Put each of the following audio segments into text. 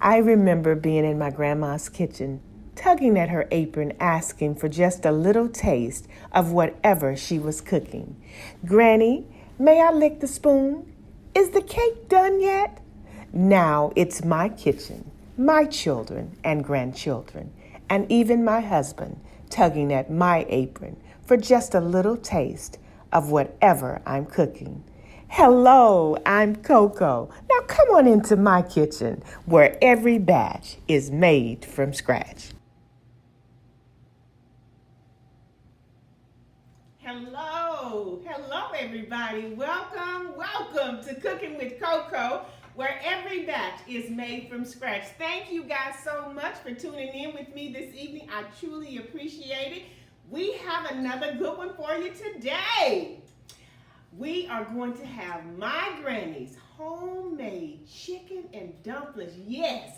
I remember being in my grandma's kitchen, tugging at her apron, asking for just a little taste of whatever she was cooking. Granny, may I lick the spoon? Is the cake done yet? Now it's my kitchen, my children and grandchildren, and even my husband tugging at my apron for just a little taste of whatever I'm cooking. Hello, I'm CoCo. Now come on into my kitchen where every batch is made from scratch. Hello everybody. Welcome to Cooking with CoCo, where every batch is made from scratch. Thank you guys so much for tuning in with me this evening. I truly appreciate it. We have another good one for you today. We are going to have my granny's homemade chicken and dumplings. Yes,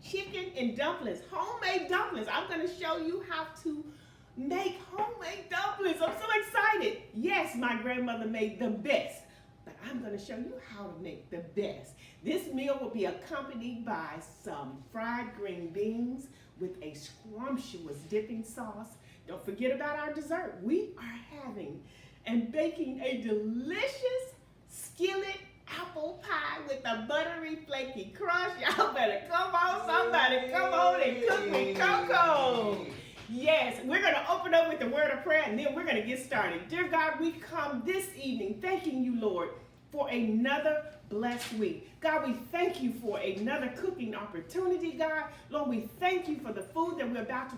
chicken and dumplings, homemade dumplings. I'm going to show you how to make homemade dumplings. I'm so excited. Yes, my grandmother made the best, but I'm going to show you how to make the best. This meal will be accompanied by some fried green beans with a scrumptious dipping sauce. Don't forget about our dessert. We are having and baking a delicious skillet apple pie with a buttery, flaky crust. Y'all better come on, somebody come on and cook with CoCo. Yes, we're going to open up with the word of prayer and then we're going to get started. Dear God, we come this evening thanking you, Lord, for another blessed week. God, we thank you for another cooking opportunity, God. Lord, we thank you for the food that we're about to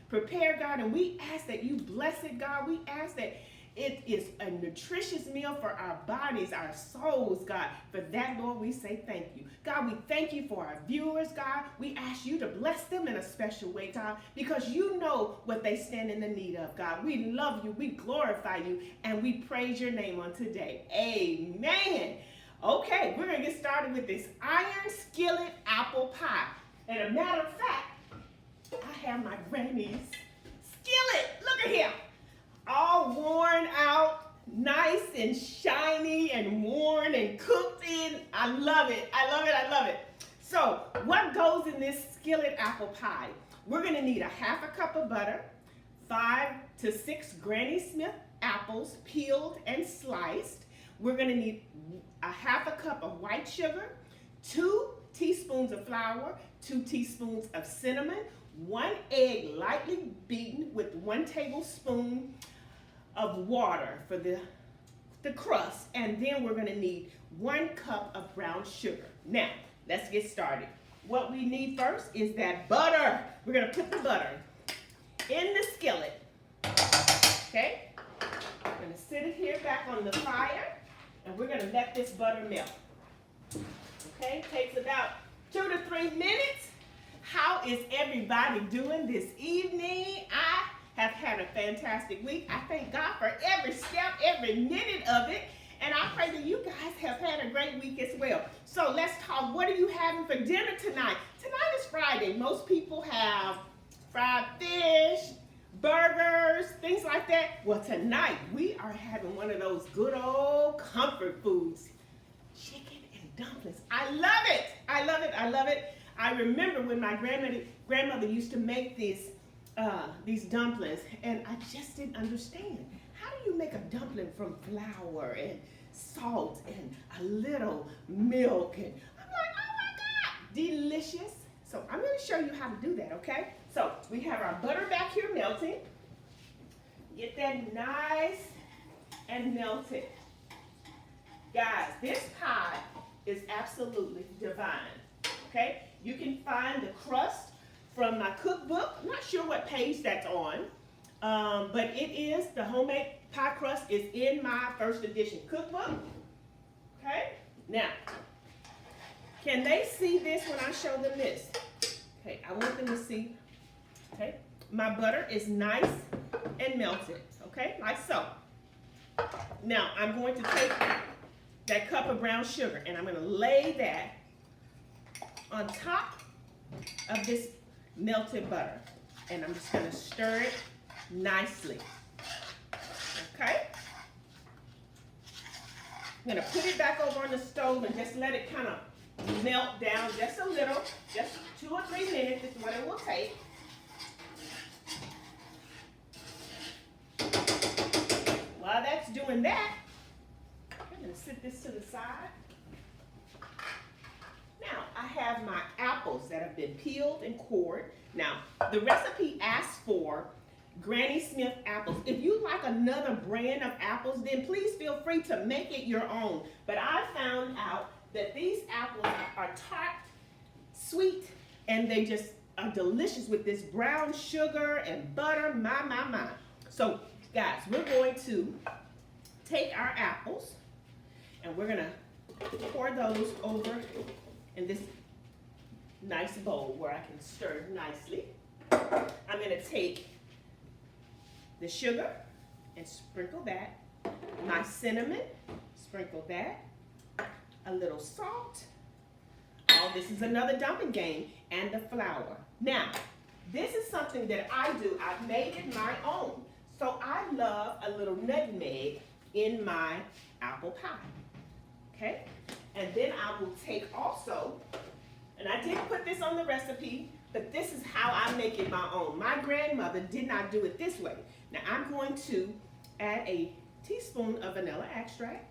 prepare, God, and we ask that you bless it, God. We ask that it is a nutritious meal for our bodies, our souls, God. For that, Lord, we say thank you. God, we thank you for our viewers, God. We ask you to bless them in a special way, God, because you know what they stand in the need of, God. We love you, we glorify you, and we praise your name on today. Amen. Okay, we're going to get started with this iron skillet apple pie. And a matter of fact, I have my granny's skillet. Look at here. All worn out, nice and shiny and worn and cooked in. I love it. I love it. I love it. So what goes in this skillet apple pie? We're going to need a half a cup of butter, 5 to 6 Granny Smith apples peeled and sliced. We're going to need a half a cup of white sugar, 2 teaspoons of flour, 2 teaspoons of cinnamon, 1 egg lightly beaten with 1 tablespoon of water for the crust, and then we're going to need 1 cup of brown sugar. Now, let's get started. What we need first is that butter. We're going to put the butter in the skillet. Okay? I'm going to sit it here back on the fire, and we're going to let this butter melt. Okay? Takes about 2 to 3 minutes. How is everybody doing this evening? I have had a fantastic week. I thank God for every step, every minute of it. And I pray that you guys have had a great week as well. So let's talk. What are you having for dinner tonight? Tonight is Friday. Most people have fried fish, burgers, things like that. Well, tonight we are having one of those good old comfort foods. Chicken and dumplings. I love it. I love it. I love it. I remember when my grandmother used to make these dumplings, and I just didn't understand. How do you make a dumpling from flour and salt and a little milk? And I'm like, oh my God, delicious. So I'm going to show you how to do that, okay? So we have our butter back here melting. Get that nice and melted. Guys, this pie is absolutely divine, okay? You can find the crust from my cookbook. I'm not sure what page that's on, but it is, the homemade pie crust is in my first edition cookbook. Okay, now, can they see this when I show them this? Okay, I want them to see, okay, my butter is nice and melted, okay, like so. Now, I'm going to take that cup of brown sugar and I'm going to lay that on top of this melted butter, and I'm just going to stir it nicely. Okay? I'm going to put it back over on the stove and just let it kind of melt down just a little, just 2 or 3 minutes is what it will take. While that's doing that, I'm going to set this to the side. Now, I have my apples that have been peeled and cored. Now, the recipe asks for Granny Smith apples. If you like another brand of apples, then please feel free to make it your own. But I found out that these apples are tart, sweet, and they just are delicious with this brown sugar and butter. My. So, guys, we're going to take our apples and we're going to pour those over in this nice bowl where I can stir nicely. I'm going to take the sugar and sprinkle that, my cinnamon, sprinkle that, a little salt. Oh, this is another dumpling game, and the flour. Now, this is something that I do. I've made it my own. So I love a little nutmeg in my apple pie. Okay? And then I will take also, and I didn't put this on the recipe, but this is how I make it my own. My grandmother did not do it this way. Now I'm going to add a teaspoon of vanilla extract.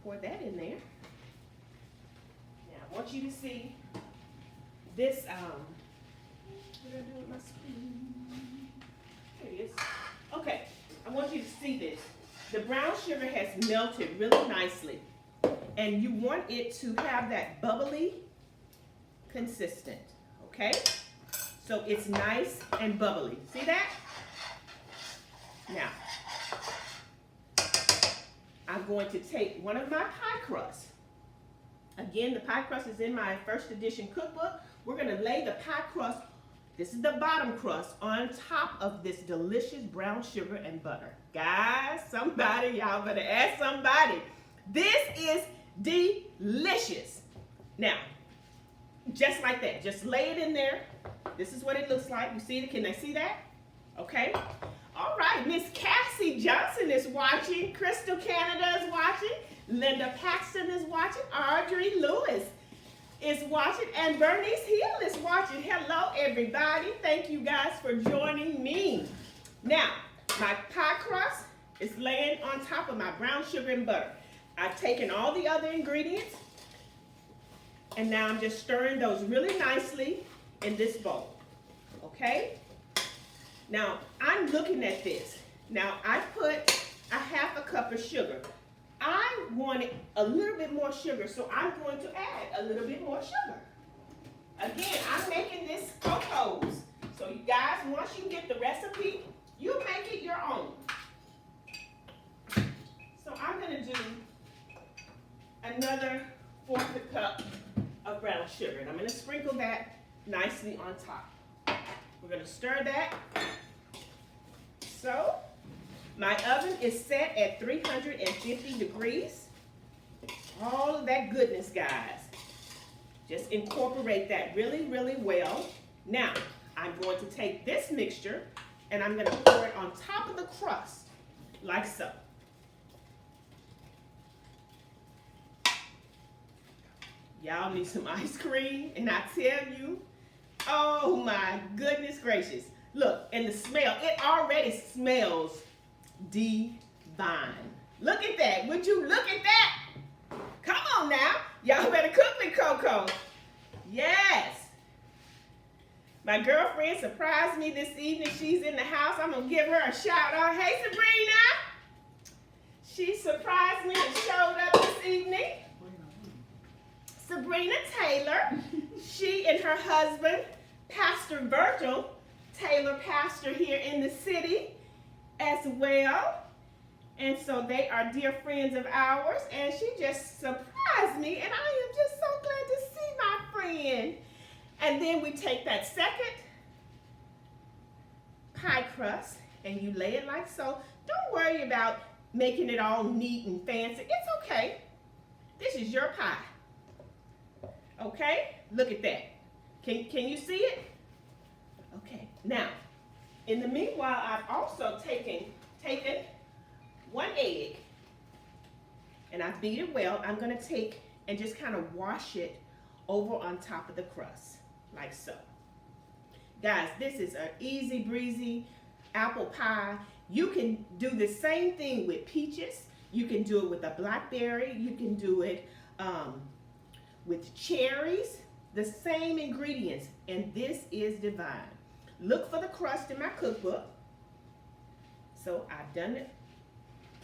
Pour that in there. Now I want you to see this, what did I do with my spoon? There it is. Okay, I want you to see this. The brown sugar has melted really nicely. And you want it to have that bubbly consistent, okay? So it's nice and bubbly. See that? Now, I'm going to take one of my pie crusts. Again, the pie crust is in my first edition cookbook. We're going to lay the pie crust, this is the bottom crust, on top of this delicious brown sugar and butter. Guys, somebody, y'all better ask somebody. This is delicious. Now, just like that, just lay it in there. This is what it looks like. You see it? Can they see that? Okay. All right, Miss Cassie Johnson is watching. Crystal Canada is watching. Linda Paxton is watching. Audrey Lewis is watching. And Bernice Hill is watching. Hello, everybody. Thank you guys for joining me. Now, my pie crust is laying on top of my brown sugar and butter. I've taken all the other ingredients, and now I'm just stirring those really nicely in this bowl, okay? Now, I'm looking at this. Now, I put a half a cup of sugar. I wanted a little bit more sugar, so I'm going to add a little bit more sugar. Again, I'm making this CoCo's. So you guys, once you get the recipe, you make it your own. So I'm going to do another 1/4 cup of brown sugar. And I'm going to sprinkle that nicely on top. We're going to stir that. So, my oven is set at 350 degrees. All of that goodness, guys. Just incorporate that really, really well. Now, I'm going to take this mixture and I'm going to pour it on top of the crust, like so. Y'all need some ice cream, and I tell you, oh my goodness gracious. Look, and the smell, it already smells divine. Look at that. Would you look at that? Come on now. Y'all better cook with CoCo. Yes. My girlfriend surprised me this evening. She's in the house. I'm going to give her a shout out. Hey, Sabrina. She surprised me and showed up this evening. Sabrina Taylor. She and her husband, Pastor Virgil Taylor, pastor here in the city as well. And so they are dear friends of ours. And she just surprised me. And I am just so glad to see my friend. And then we take that second pie crust and you lay it like so. Don't worry about making it all neat and fancy. It's okay. This is your pie. Okay? Look at that. Can you see it? Okay. Now, in the meanwhile, I've also taken 1 egg and I've beat it well. I'm going to take and just kind of wash it over on top of the crust, like so. Guys, this is an easy breezy apple pie. You can do the same thing with peaches. You can do it with a blackberry. You can do it with cherries. The same ingredients, and this is divine. Look for the crust in my cookbook. So I've done it.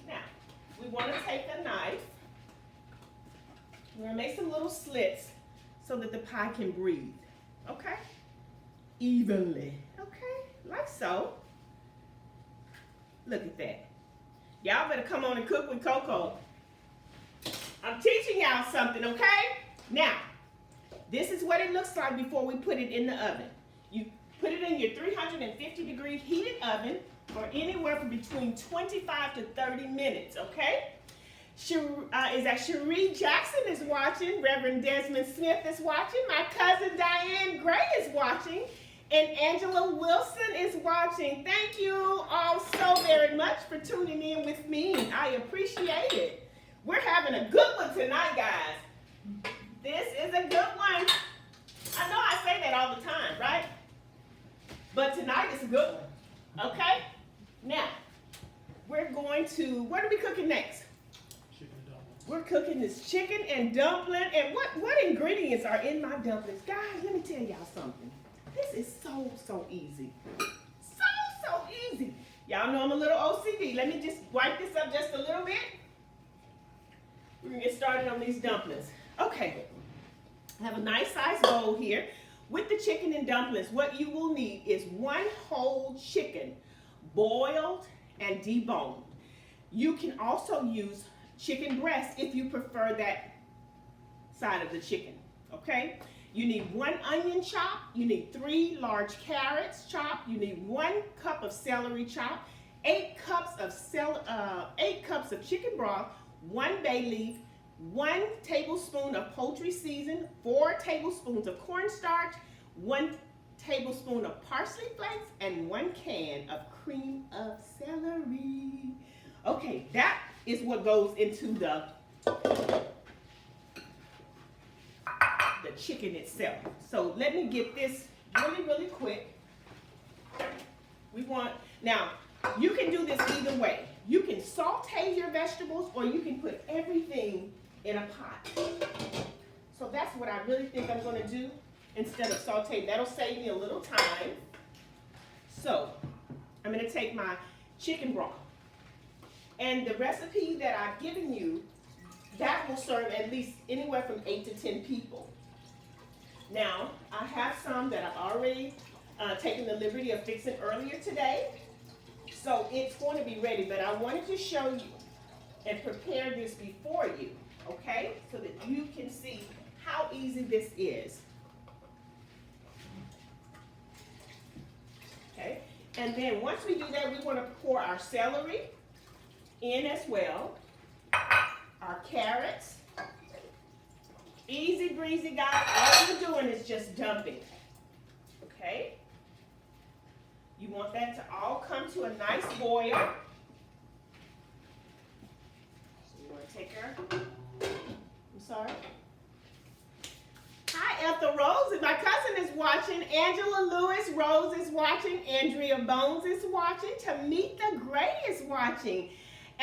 Now, we want to take a knife. We're going to make some little slits so that the pie can breathe. Okay? Evenly. Okay? Like so. Look at that. Y'all better come on and cook with CoCo. I'm teaching y'all something, okay? Now, this is what it looks like before we put it in the oven. You put it in your 350-degree heated oven for anywhere from between 25 to 30 minutes, okay? Is that Cherie Jackson is watching, Reverend Desmond Smith is watching, my cousin Diane Gray is watching, and Angela Wilson is watching. Thank you all so very much for tuning in with me. I appreciate it. We're having a good one tonight, guys. This is a good one. I know I say that all the time, right? But tonight is a good one. Okay? Now, we're going to, what are we cooking next? Chicken and dumplings. We're cooking this chicken and dumpling. And what ingredients are in my dumplings? Guys, let me tell y'all something. This is so easy. So easy. Y'all know I'm a little OCD. Let me just wipe this up just a little bit. We're going to get started on these dumplings. Okay, I have a nice sized bowl here with the chicken and dumplings. What you will need is 1 whole chicken, boiled and deboned. You can also use chicken breast if you prefer that side of the chicken, okay? You need 1 onion chopped, you need 3 large carrots chopped, you need 1 cup of celery chopped, 8 cups of chicken broth, 1 bay leaf, 1 tablespoon of poultry season, 4 tablespoons of cornstarch, 1 tablespoon of parsley flakes, and 1 can of cream of celery. Okay, that is what goes into the chicken itself. So let me get this really quick. Now, you can do this either way. You can saute your vegetables or you can put everything in a pot. So that's what I really think I'm going to do instead of saute. That'll save me a little time. So I'm going to take my chicken broth. And the recipe that I've given you, that will serve at least anywhere from 8 to 10 people. Now, I have some that I've already taken the liberty of fixing earlier today. So it's going to be ready, but I wanted to show you and prepare this before you, okay? So that you can see how easy this is. Okay, and then once we do that, we want to pour our celery in as well, our carrots. Easy breezy, guys. All you're doing is just dumping. Okay? You want that to all come to a nice boil. So you want to take her. I'm sorry. Hi, Ethel Rose. My cousin is watching. Angela Lewis Rose is watching. Andrea Bones is watching. Tamika Gray is watching.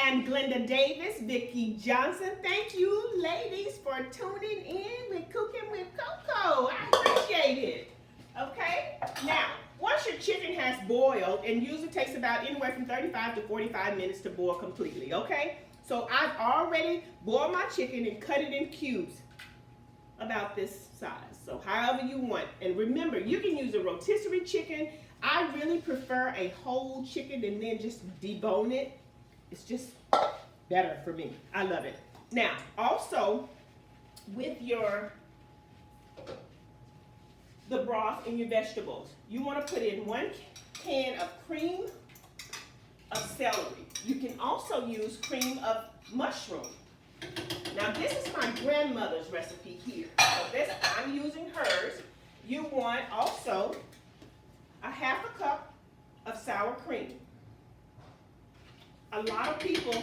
And Glenda Davis, Vicki Johnson. Thank you, ladies, for tuning in with Cooking with CoCo. I appreciate it. Okay? Now, once your chicken has boiled, and usually takes about anywhere from 35 to 45 minutes to boil completely, okay? So I've already boiled my chicken and cut it in cubes about this size. So however you want. And remember, you can use a rotisserie chicken. I really prefer a whole chicken and then just debone it. It's just better for me. I love it. Now, also, with the broth and your vegetables, you want to put in 1 can of cream of celery. You can also use cream of mushroom. Now, this is my grandmother's recipe here. So this, I'm using hers. You want also a ½ cup of sour cream. A lot of people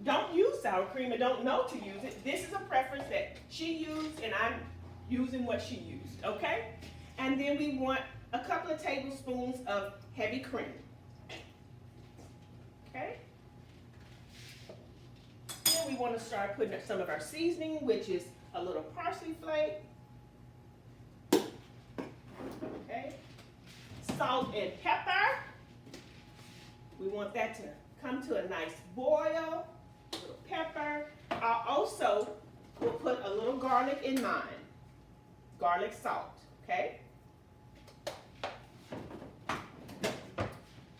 don't use sour cream and don't know to use it. This is a preference that she used, and I'm using what she used, okay? And then we want a couple of tablespoons of heavy cream, okay? Then we want to start putting up some of our seasoning, which is a little parsley flake, okay? Salt and pepper. We want that to come to a nice boil. A little pepper. I also will put a little garlic in mine. Garlic salt, okay?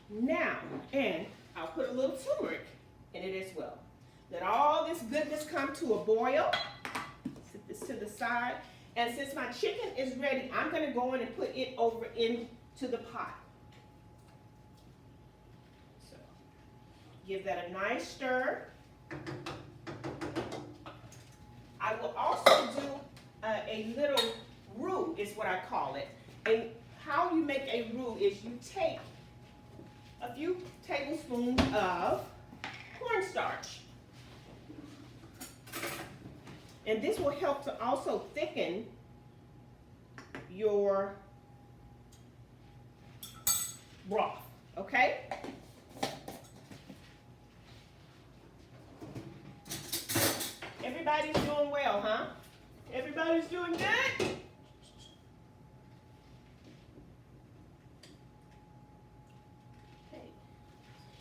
Now, and I'll put a little turmeric in it as well. Let all this goodness come to a boil. Set this to the side. And since my chicken is ready, I'm going to go in and put it over into the pot. So, give that a nice stir. I will also do a little roux, is what I call it. And how you make a roux is you take a few tablespoons of cornstarch. And this will help to also thicken your broth, okay? Everybody's doing well, huh? Everybody's doing good? Okay.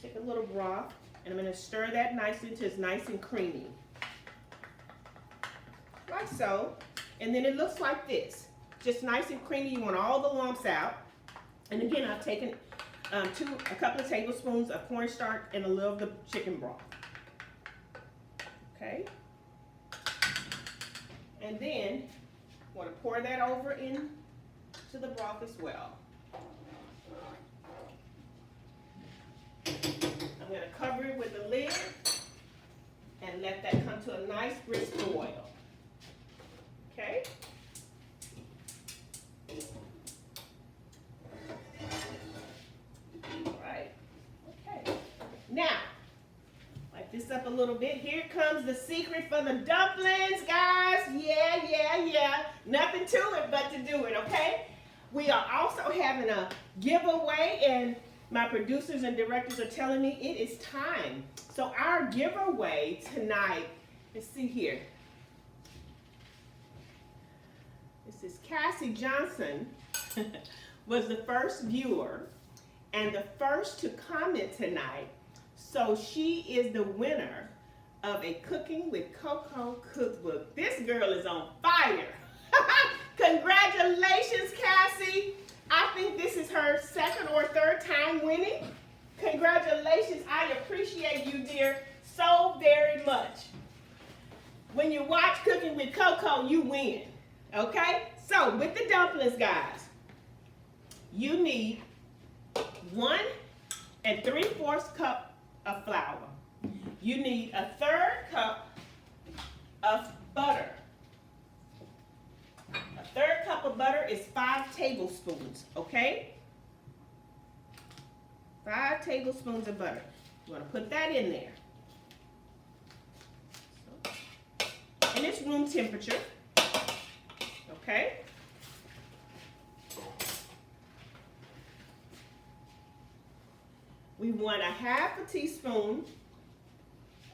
Take a little broth, and I'm going to stir that nicely until it's nice and creamy. Like so. And then it looks like this. Just nice and creamy. You want all the lumps out. And again, I've taken a couple of tablespoons of cornstarch and a little of the chicken broth. Okay. And then I want to pour that over into the broth as well. I'm going to cover it with a lid and let that come to a nice brisk boil. Okay? All right. Okay. Now, light this up a little bit. Here comes the secret for the dumplings, guys. Yeah. Nothing to it but to do it, okay? We are also having a giveaway, and my producers and directors are telling me it is time. So our giveaway tonight, let's see here. This is Cassie Johnson, was the first viewer and the first to comment tonight. So she is the winner of a Cooking with CoCo cookbook. This girl is on fire. Congratulations, Cassie. I think this is her second or third time winning. Congratulations. I appreciate you, dear, so very much. When you watch Cooking with CoCo, you win. Okay? So, with the dumplings, guys, you need 1 3/4 cup of flour. You need a 1/3 cup of butter. A 1/3 cup of butter is 5 tablespoons, okay? 5 tablespoons of butter. You want to put that in there. And it's room temperature. Okay. We want a 1/2 teaspoon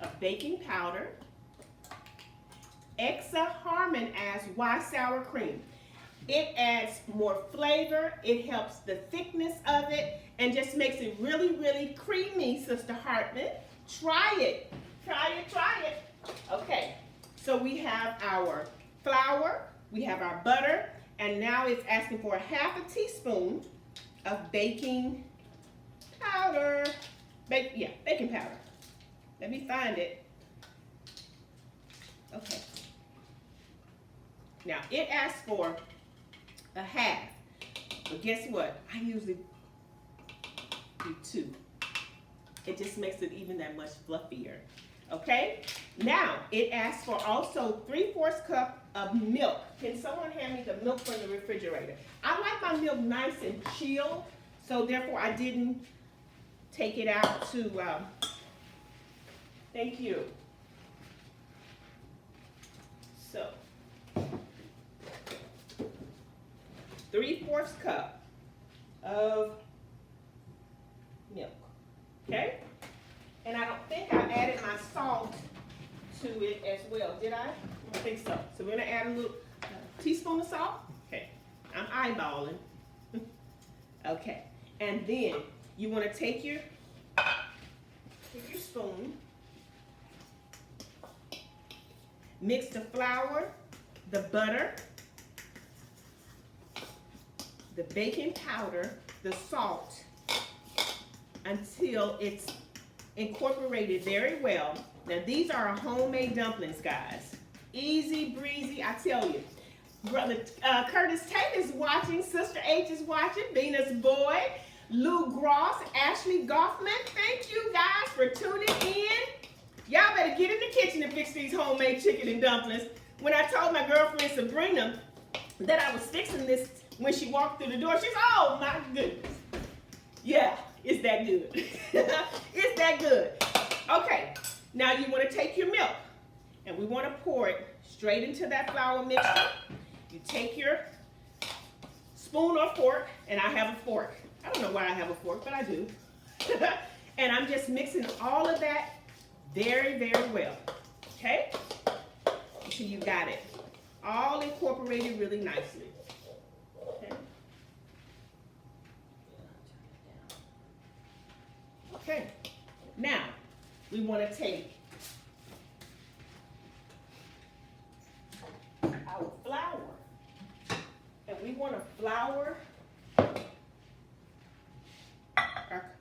of baking powder. Extra Harmon adds white sour cream. It adds more flavor. It helps the thickness of it and just makes it really, really creamy, Sister Hartman. Try it. Try it. Okay. So we have our flour. We have our butter, and now it's asking for a 1/2 teaspoon of baking powder. Baking powder. Let me find it. Okay. Now, it asks for a 1/2, but guess what? I usually do 2. It just makes it even that much fluffier. Okay? Now, it asks for also 3/4 cup of milk. Can someone hand me the milk from the refrigerator? I like my milk nice and chilled, so therefore I didn't take it out to, thank you. So, 3/4 cup of milk. Okay? And I don't think I added my salt to it as well. Did I? I don't think so. So we're going to add a little teaspoon of salt. Okay. I'm eyeballing. Okay. And then you want to take your spoon, mix the flour, the butter, the baking powder, the salt, until it's incorporated very well. Now these are homemade dumplings, guys. Easy breezy, I tell you. Brother Curtis Tate is watching, Sister H is watching, Venus Boyd, Lou Gross, Ashley Goffman. Thank you guys for tuning in. Y'all better get in the kitchen and fix these homemade chicken and dumplings. When I told my girlfriend Sabrina that I was fixing this when she walked through the door, she said, oh my goodness. Yeah, it's that good. It's that good. Okay, now you want to take your milk and we want to pour it straight into that flour mixture. You take your spoon or fork, and I have a fork. I don't know why I have a fork, but I do. And I'm just mixing all of that very, very well. Okay? So you got it all incorporated really nicely. Okay? Okay. Now, we want to take our flour, and we want to flour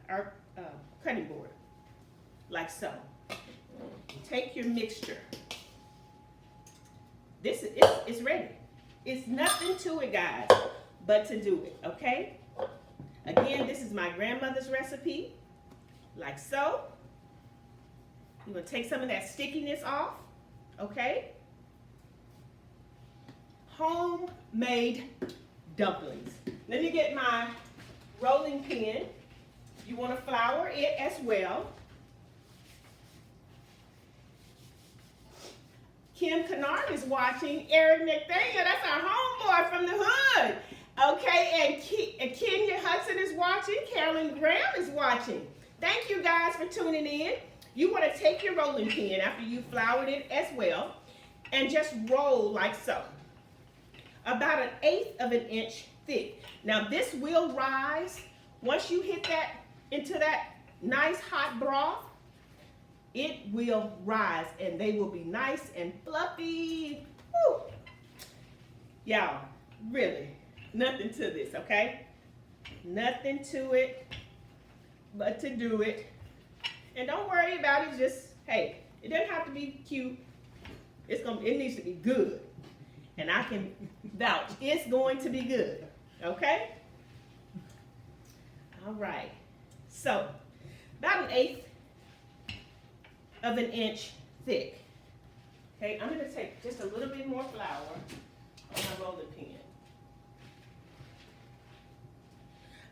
our cutting board, like so. Take your mixture. This is it's ready. It's nothing to it, guys, but to do it, okay? Again, this is my grandmother's recipe, like so. You're gonna take some of that stickiness off, okay? Homemade dumplings. Let me get my rolling pin. You want to flour it as well. Kim Kennard is watching. Eric McDaniel, that's our homeboy from the hood. Okay, and Kenya Hudson is watching. Carolyn Graham is watching. Thank you guys for tuning in. You want to take your rolling pin after you floured it as well and just roll like so. About 1/8 of an inch thick. Now this will rise once you hit that into that nice hot broth. It will rise and they will be nice and fluffy. Woo. Y'all, really, nothing to this, okay? Nothing to it but to do it. And don't worry about it, just, hey, it doesn't have to be cute. It needs to be good. And I can vouch, it's going to be good, okay? All right, so about 1/8 of an inch thick. Okay, I'm gonna take just a little bit more flour on my rolling pin.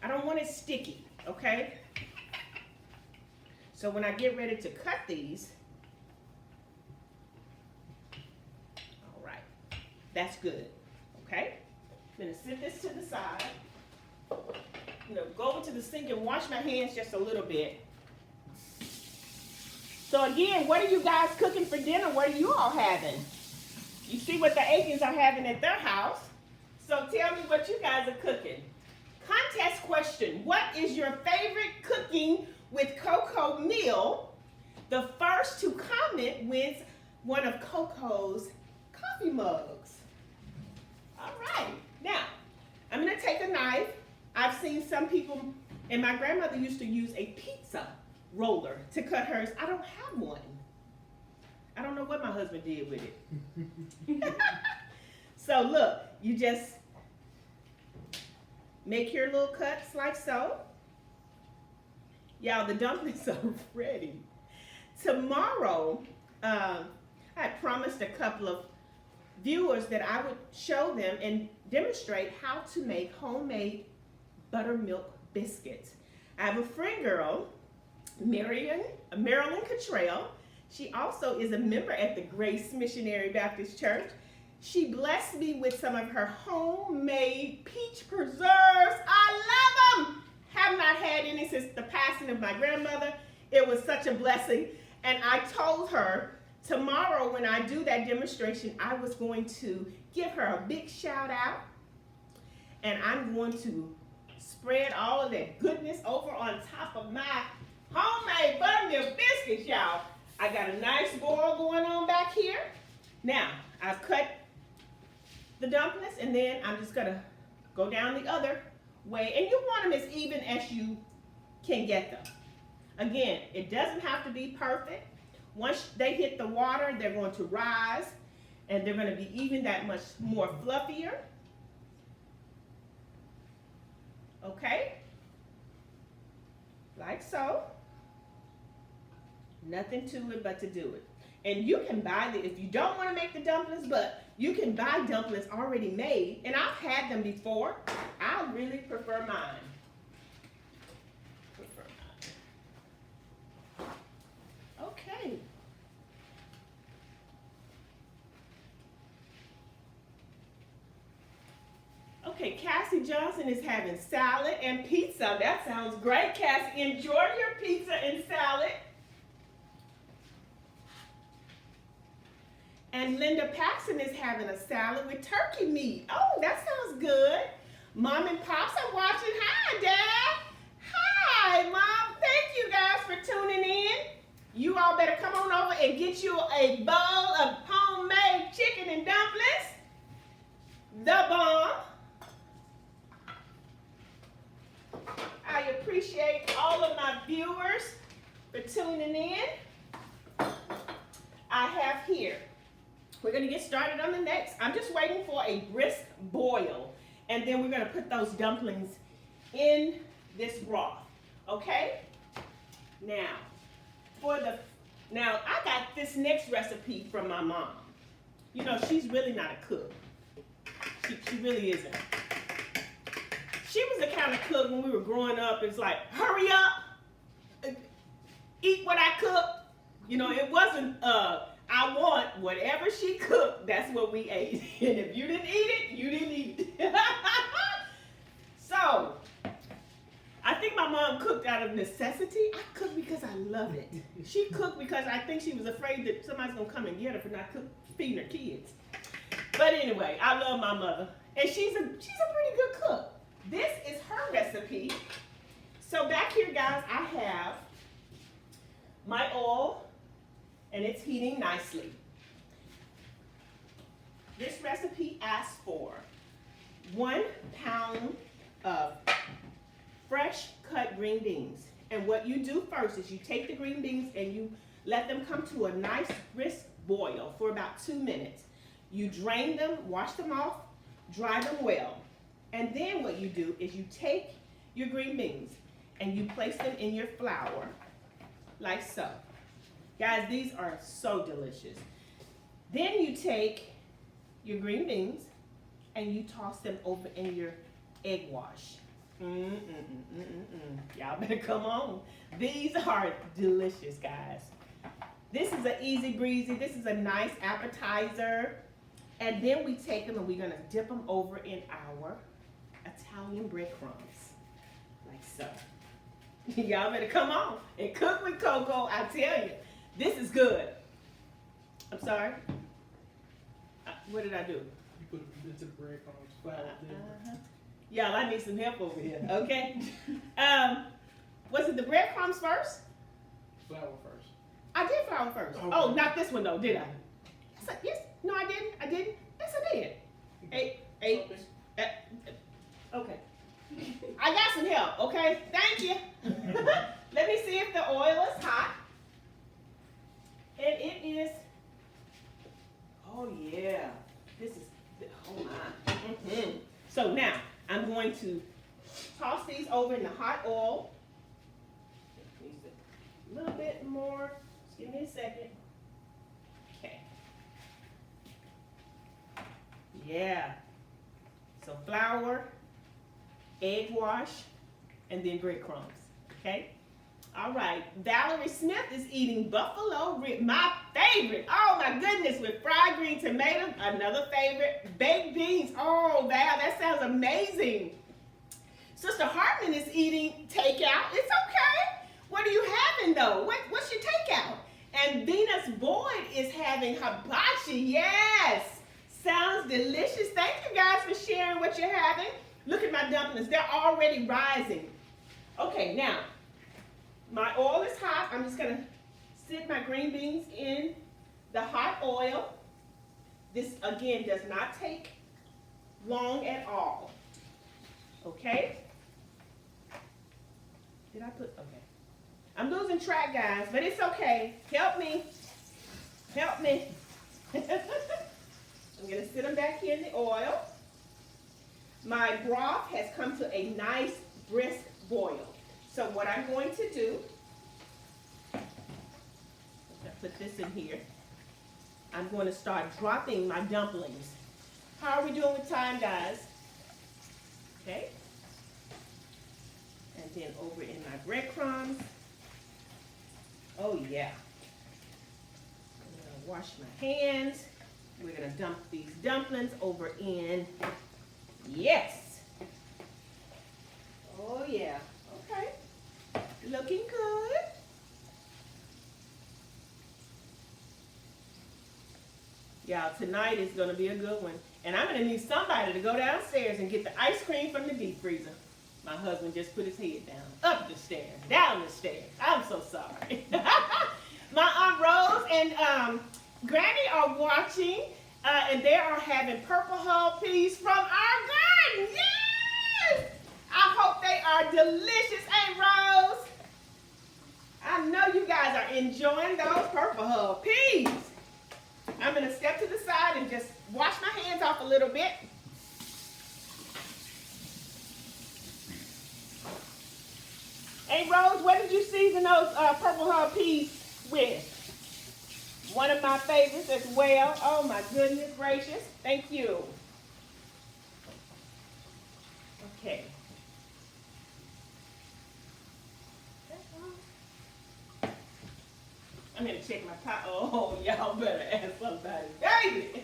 I don't want it sticky, okay? So when I get ready to cut these, all right, that's good, okay? I'm gonna set this to the side. Go over to the sink and wash my hands just a little bit. So again, what are you guys cooking for dinner? What are you all having? You see what the Akins are having at their house. So tell me what you guys are cooking. Contest question. What is your favorite cooking with CoCo meal? The first to comment wins one of CoCo's coffee mugs. All right. Now, I'm going to take a knife. I've seen some people, and my grandmother used to use a pizza roller to cut hers. I don't have one. I don't know what my husband did with it. So look, you just make your little cuts like so. Y'all, the dumplings are ready. Tomorrow, I promised a couple of viewers that I would show them and demonstrate how to make homemade buttermilk biscuits. I have a friend girl, Marilyn Cottrell. She also is a member at the Grace Missionary Baptist Church. She blessed me with some of her homemade peach preserves. I love them. Have not had any since the passing of my grandmother. It was such a blessing. And I told her tomorrow when I do that demonstration, I was going to give her a big shout out. And I'm going to spread all of that goodness over on top of my homemade buttermilk biscuits, y'all. I got a nice boil going on back here. Now, I've cut the dumplings, and then I'm just gonna go down the other way. And you want them as even as you can get them. Again, it doesn't have to be perfect. Once they hit the water, they're going to rise, and they're gonna be even that much more fluffier. Okay? Like so. Nothing to it but to do it. And you can buy if you don't want to make the dumplings, but you can buy dumplings already made. And I've had them before. I really prefer mine. Okay. Okay, Cassie Johnson is having salad and pizza. That sounds great, Cassie. Enjoy your pizza and salad. And Linda Paxson is having a salad with turkey meat. Oh, that sounds good. Mom and Pops are watching. Hi, Dad. Hi, Mom. Thank you guys for tuning in. You all better come on over and get you a bowl of homemade chicken and dumplings. The bomb. I appreciate all of my viewers for tuning in. I have here. We're going to get started on the next. I'm just waiting for a brisk boil. And then we're going to put those dumplings in this broth. Okay? Now, I got this next recipe from my mom. You know, she's really not a cook. She really isn't. She was the kind of cook when we were growing up. It's like, hurry up, eat what I cook. You know, it wasn't, I want whatever she cooked, that's what we ate. And if you didn't eat it, you didn't eat it. So, I think my mom cooked out of necessity. I cooked because I love it. She cooked because I think she was afraid that somebody's going to come and get her for not feeding her kids. But anyway, I love my mother. And she's a pretty good cook. This is her recipe. So back here, guys, I have my oil, and it's heating nicely. This recipe asks for 1 pound of fresh cut green beans. And what you do first is you take the green beans and you let them come to a nice brisk boil for about 2 minutes. You drain them, wash them off, dry them well. And then what you do is you take your green beans and you place them in your flour, like so. Guys, these are so delicious. Then you take your green beans and you toss them over in your egg wash. Y'all better come on. These are delicious, guys. This is an easy breezy. This is a nice appetizer. And then we take them and we're gonna dip them over in our Italian breadcrumbs, like so. Y'all better come on and cook with CoCo. I tell you, this is good. I'm sorry. What did I do? You put a bit of breadcrumbs, flour, Y'all, I need some help over here. Okay. Was it the breadcrumbs first? Flour first. I did flour first. Okay. Oh, not this one though, did I? Yes. No, I didn't. I didn't. Yes, I did. Okay. I got some help. Okay. Thank you. Let me see if the oil is hot. And it is. Oh yeah. This is. Oh my. So now I'm going to toss these over in the hot oil. A little bit more. Just give me a second. Okay. Yeah. So flour, egg wash, and then breadcrumbs. Okay? All right, Valerie Smith is eating buffalo rib, my favorite. Oh my goodness, with fried green tomatoes, another favorite. Baked beans, oh Val, that sounds amazing. Sister Hartman is eating takeout. It's okay. What are you having though? What's your takeout? And Venus Boyd is having hibachi. Yes, sounds delicious. Thank you guys for sharing what you're having. Look at my dumplings, they're already rising. Okay, now, my oil is hot. I'm just gonna sit my green beans in the hot oil. This, again, does not take long at all. Okay? Did I put, okay. I'm losing track, guys, but it's okay. Help me. Help me. I'm gonna sit them back here in the oil. My broth has come to a nice brisk boil. So what I'm going to do, I'm gonna put this in here. I'm going to start dropping my dumplings. How are we doing with time, guys? Okay. And then over in my breadcrumbs. Oh yeah. I'm gonna wash my hands. We're gonna dump these dumplings over in, yes. Oh yeah, okay. Looking good. Y'all, tonight is gonna be a good one. And I'm gonna need somebody to go downstairs and get the ice cream from the deep freezer. My husband just put his head down, up the stairs, down the stairs. I'm so sorry. My Aunt Rose and Granny are watching, and they are having purple hull peas from our garden. Yes! I hope they are delicious. Hey, Rose. I know you guys are enjoying those purple hull peas. I'm going to step to the side and just wash my hands off a little bit. Hey, Rose, what did you season those purple hull peas with? One of my favorites as well. Oh, my goodness gracious. Thank you. Okay. I'm going to check my pot. Oh, y'all better ask somebody. Baby!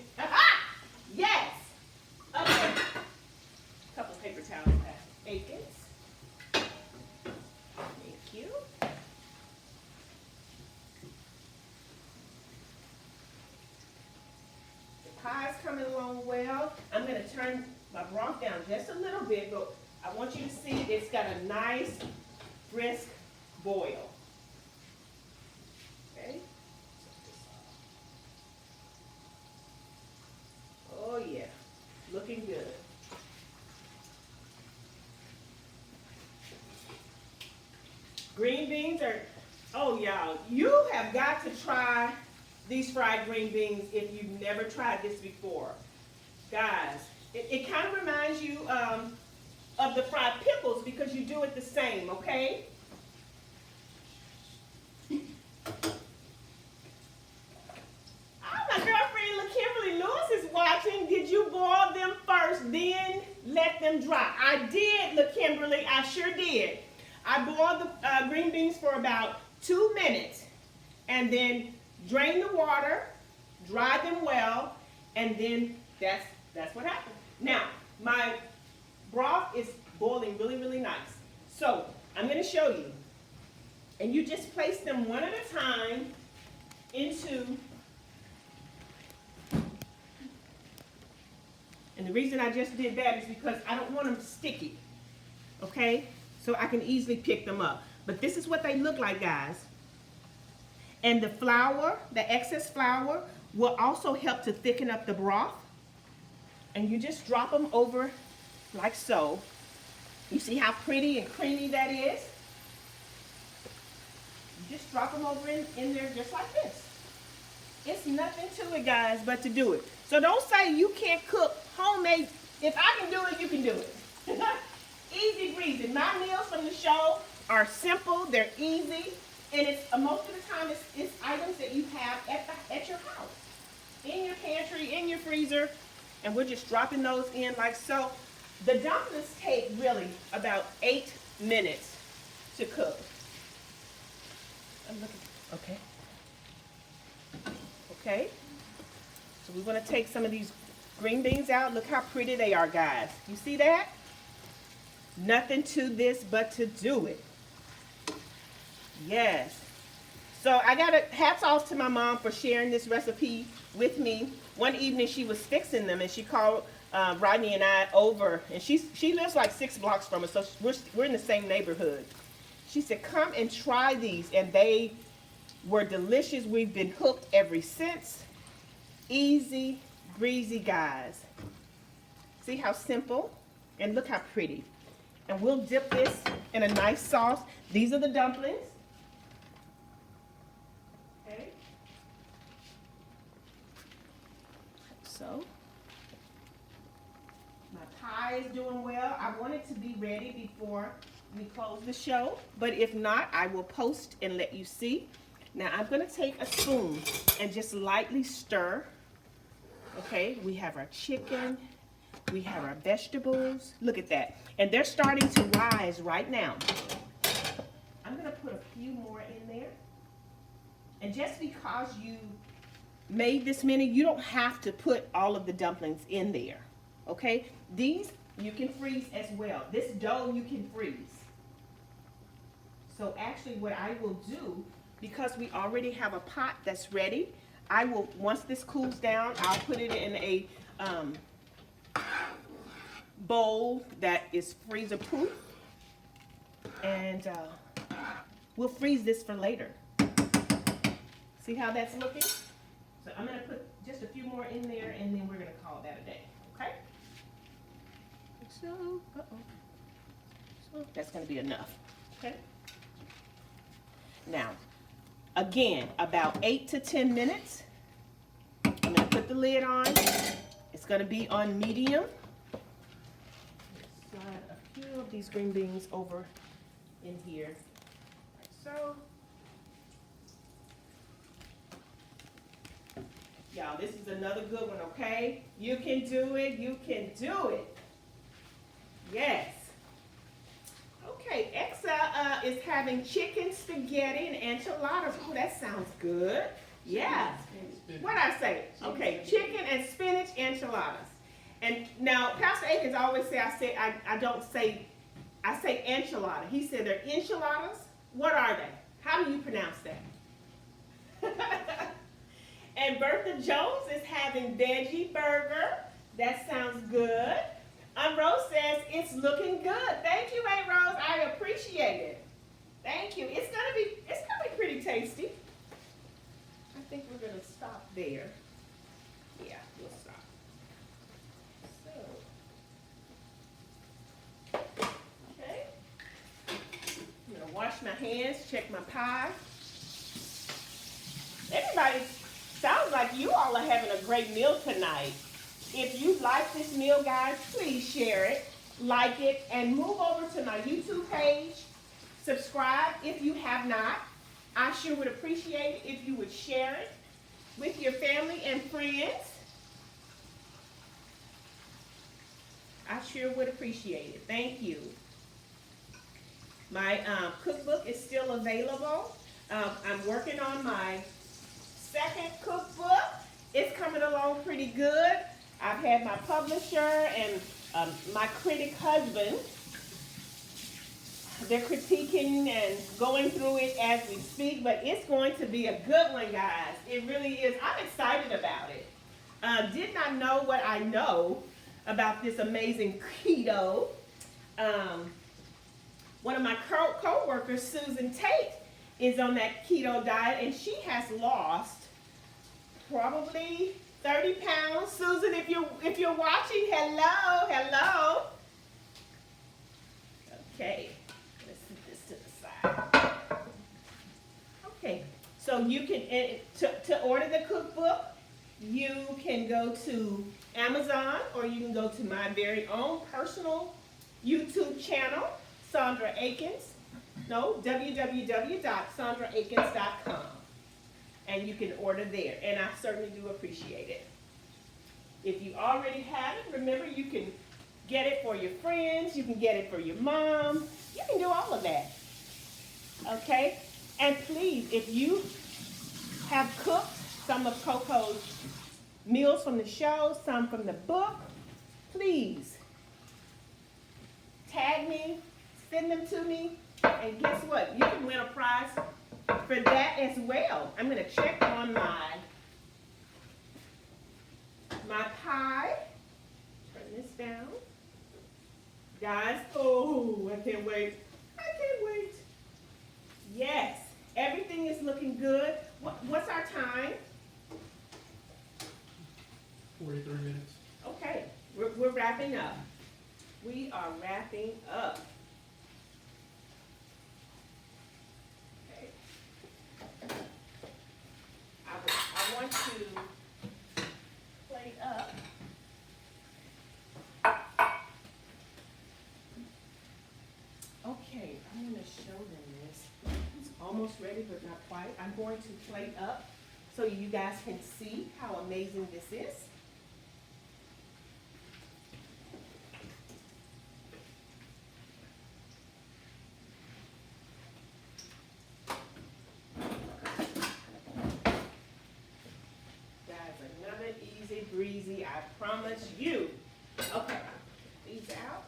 Yes! Okay. A couple of paper towels at Akins. Thank you. The pie's coming along well. I'm going to turn my broth down just a little bit, but I want you to see it's got a nice, brisk boil. Okay. Oh yeah, looking good. Green beans are, oh y'all, you have got to try these fried green beans if you've never tried this before. Guys, it kind of reminds you of the fried pickles because you do it the same, okay? My girlfriend Kimberly Lewis is watching. Did you boil them first, then let them dry? I did, Kimberly. I sure did. I boiled the green beans for about 2 minutes, and then drain the water, dry them well, and then that's what happened. Now, my broth is boiling really, really nice. So I'm going to show you, and you just place them one at a time into. And the reason I just did that is because I don't want them sticky, okay? So I can easily pick them up. But this is what they look like, guys. And the flour, the excess flour, will also help to thicken up the broth. And you just drop them over like so. You see how pretty and creamy that is? You just drop them over in there just like this. It's nothing to it, guys, but to do it. So don't say you can't cook homemade. If I can do it, you can do it. Easy breezy. My meals from the show are simple. They're easy. And it's most of the time it's items that you have at your house. In your pantry, in your freezer. And we're just dropping those in like so. The dumplings take really about 8 minutes to cook. I'm looking. Okay. Okay. So we want to take some of these green beans out. Look how pretty they are, guys. You see that? Nothing to this but to do it. Yes. So I got hats off to my mom for sharing this recipe with me. One evening she was fixing them and she called Rodney and I over, and she lives like 6 blocks from us, so we're in the same neighborhood. She said, come and try these, and they were delicious. We've been hooked ever since. Easy, breezy, guys. See how simple? And look how pretty. And we'll dip this in a nice sauce. These are the dumplings. Okay. So, my pie is doing well. I want it to be ready before we close the show, but if not, I will post and let you see. Now I'm going to take a spoon and just lightly stir. Okay, we have our chicken, we have our vegetables. Look at that. And they're starting to rise right now. I'm going to put a few more in there. And just because you made this many, you don't have to put all of the dumplings in there. Okay, these you can freeze as well. This dough you can freeze. So actually what I will do, because we already have a pot that's ready, I will, once this cools down, I'll put it in a bowl that is freezer proof, and we'll freeze this for later. See how that's looking? So I'm going to put just a few more in there, and then we're going to call that a day. Okay? So, so that's going to be enough. Okay? Now, again, about 8 to 10 minutes. I'm going to put the lid on. It's going to be on medium. Slide a few of these green beans over in here, like so. Y'all, this is another good one, okay? You can do it. You can do it. Yes. Okay, Exa is having chicken spaghetti and enchiladas. Oh, that sounds good. Yeah. What did I say? Okay, chicken and spinach enchiladas. And now, Pastor Akins always say, I say enchilada. He said they're enchiladas. What are they? How do you pronounce that? And Bertha Jones is having veggie burger. That sounds good. Rose says it's looking good. Thank you, Aunt Rose. I appreciate it. Thank you. It's gonna be pretty tasty. I think we're gonna stop there. Yeah, we'll stop. So, okay. I'm gonna wash my hands, check my pie. Everybody sounds like you all are having a great meal tonight. If you like this meal, guys, please share it, like it, and move over to my YouTube page. Subscribe if you have not. I sure would appreciate it if you would share it with your family and friends. I sure would appreciate it. Thank you. My cookbook is still available. I'm working on my second cookbook. It's coming along pretty good. I've had my publisher and my critic husband. They're critiquing and going through it as we speak, but it's going to be a good one, guys. It really is. I'm excited about it. Did not know what I know about this amazing keto. One of my co-workers, Susan Tate, is on that keto diet, and she has lost probably 30 pounds. Susan, if you're watching, hello. Okay, let's put this to the side. Okay, so you can, to order the cookbook, you can go to Amazon, or you can go to my very own personal YouTube channel, Sandra Akins. No, www.sandraakins.com. And you can order there, and I certainly do appreciate it. If you already have it, remember you can get it for your friends, you can get it for your mom, you can do all of that. Okay? And please, if you have cooked some of CoCo's meals from the show, some from the book, please tag me, send them to me, and guess what? You can win a prize for that as well. I'm going to check on my pie. Turn this down. Guys, oh, I can't wait. I can't wait. Yes, everything is looking good. What's our time? 43 minutes. Okay, we're wrapping up. We are wrapping up. Okay. I want to plate up. Okay, I'm going to show them this. It's almost ready, but not quite. I'm going to plate up so you guys can see how amazing this is. Guys, another easy breezy, I promise you. Okay, these out.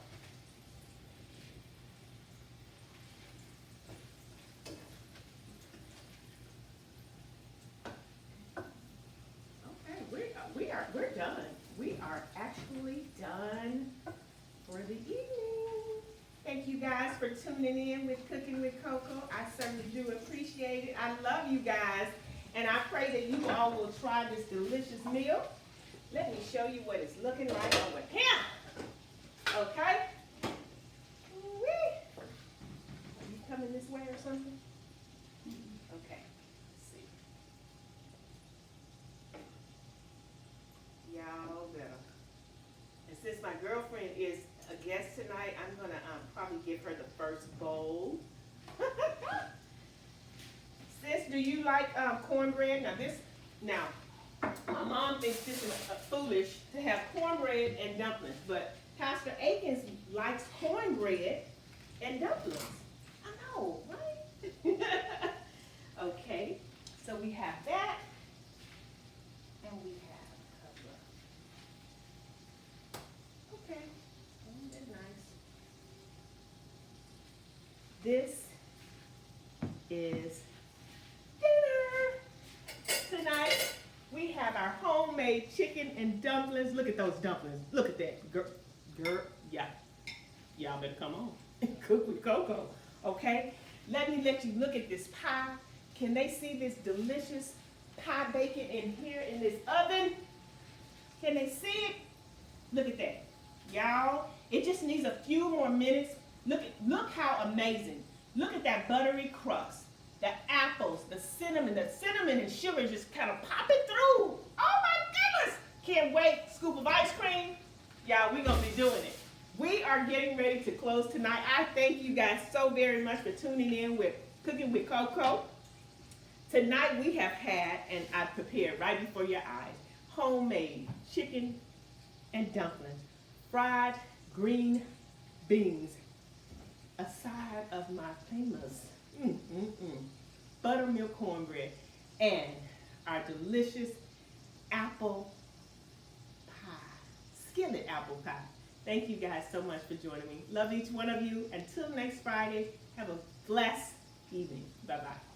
We're done. We are actually done for the evening. Thank you guys for tuning in with Cooking with CoCo. I certainly do appreciate it. I love you guys, and I pray that you all will try this delicious meal. Let me show you what it's looking like over here. Okay? Woo-wee. Are you coming this way or something? Okay. Y'all better. And since my girlfriend is a guest tonight, I'm going to probably give her the first bowl. Sis, do you like cornbread? Now, my mom thinks this is foolish to have cornbread and dumplings, but Pastor Akins likes cornbread and dumplings. I know, right? Okay, so we have that, and we have okay, isn't that nice? This is dinner. Tonight, we have our homemade chicken and dumplings. Look at those dumplings. Look at that. Girl, yeah. Y'all better come on. Cook with CoCo, okay? Let me let you look at this pie. Can they see this delicious pie bacon in here in this oven? Can they see it? Look at that. Y'all, it just needs a few more minutes. Look how amazing. Look at that buttery crust. The apples, the cinnamon and sugar just kind of popping through. Oh my goodness. Can't wait. Scoop of ice cream. Y'all, we're going to be doing it. We are getting ready to close tonight. I thank you guys so very much for tuning in with Cooking with CoCo. Tonight we have had, and I prepared right before your eyes, homemade chicken and dumplings, fried green beans, a side of my famous buttermilk cornbread, and our delicious apple pie, skillet apple pie. Thank you guys so much for joining me. Love each one of you. Until next Friday, have a blessed evening. Bye-bye.